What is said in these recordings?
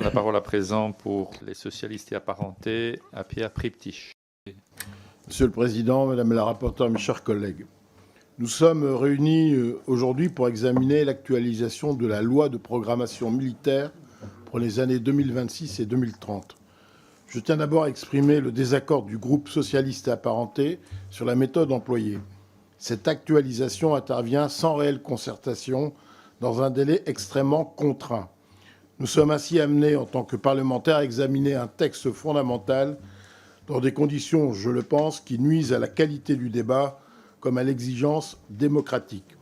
La parole à présent pour les socialistes et apparentés à Pierre Priptich. Monsieur le Président, Madame la rapporteure, mes chers collègues, nous sommes réunis aujourd'hui pour examiner l'actualisation de la loi de programmation militaire pour les années 2026 et 2030. Je tiens d'abord à exprimer le désaccord du groupe socialiste et apparenté sur la méthode employée. Cette actualisation intervient sans réelle concertation dans un délai extrêmement contraint. Nous sommes ainsi amenés, en tant que parlementaires, à examiner un texte fondamental dans des conditions, je le pense, qui nuisent à la qualité du débat comme à l'exigence démocratique.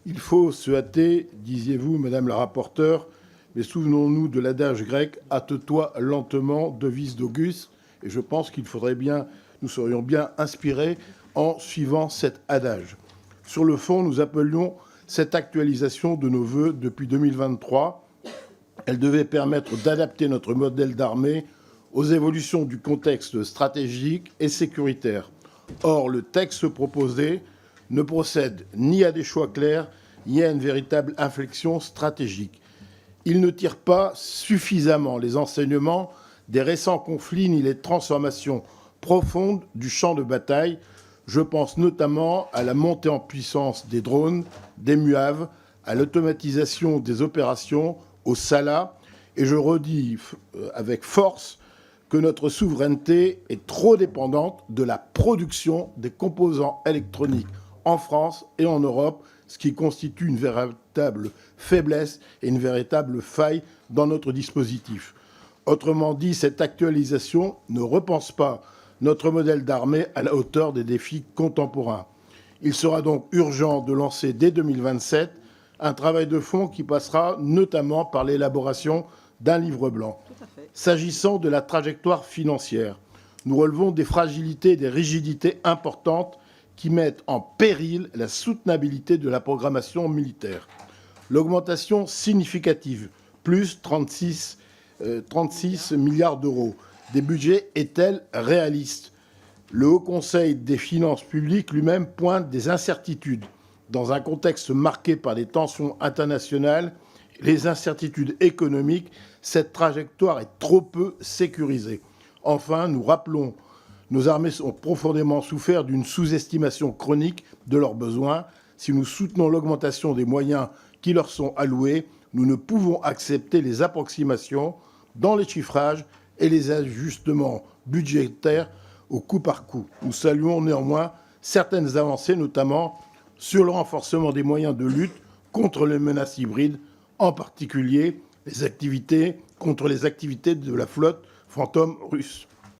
Il faut se hâter, disiez-vous, Madame la rapporteure, mais souvenons-nous de l'adage grec « hâte-toi lentement, devise d'Auguste », et je pense qu'il faudrait bien, nous serions bien inspirés en suivant cet adage. Sur le fond, nous appelions cette actualisation de nos vœux depuis 2023. Elle devait permettre d'adapter notre modèle d'armée aux évolutions du contexte stratégique et sécuritaire. Or, le texte proposé ne procède ni à des choix clairs, ni à une véritable inflexion stratégique. Il ne tire pas suffisamment les enseignements des récents conflits ni les transformations profondes du champ de bataille. Je pense notamment à la montée en puissance des drones, des MUAV, à l'automatisation des opérations, au SALA, et je redis avec force que notre souveraineté est trop dépendante de la production des composants électroniques en France et en Europe, ce qui constitue une véritable faiblesse et une véritable faille dans notre dispositif. Autrement dit, cette actualisation ne repense pas notre modèle d'armée à la hauteur des défis contemporains. Il sera donc urgent de lancer dès 2027 un travail de fond qui passera notamment par l'élaboration d'un livre blanc. S'agissant de la trajectoire financière, nous relevons des fragilités et des rigidités importantes qui mettent en péril la soutenabilité de la programmation militaire. L'augmentation significative, plus 36 milliards d'euros, des budgets est-elle réaliste? Le Haut Conseil des finances publiques lui-même pointe des incertitudes. Dans un contexte marqué par des tensions internationales, les incertitudes économiques, cette trajectoire est trop peu sécurisée. Enfin, nous rappelons, nos armées ont profondément souffert d'une sous-estimation chronique de leurs besoins. Si nous soutenons l'augmentation des moyens qui leur sont alloués, nous ne pouvons accepter les approximations dans les chiffrages et les ajustements budgétaires au coup par coup. Nous saluons néanmoins certaines avancées, notamment sur le renforcement des moyens de lutte contre les menaces hybrides, en particulier contre les activités de la flotte fantôme russe.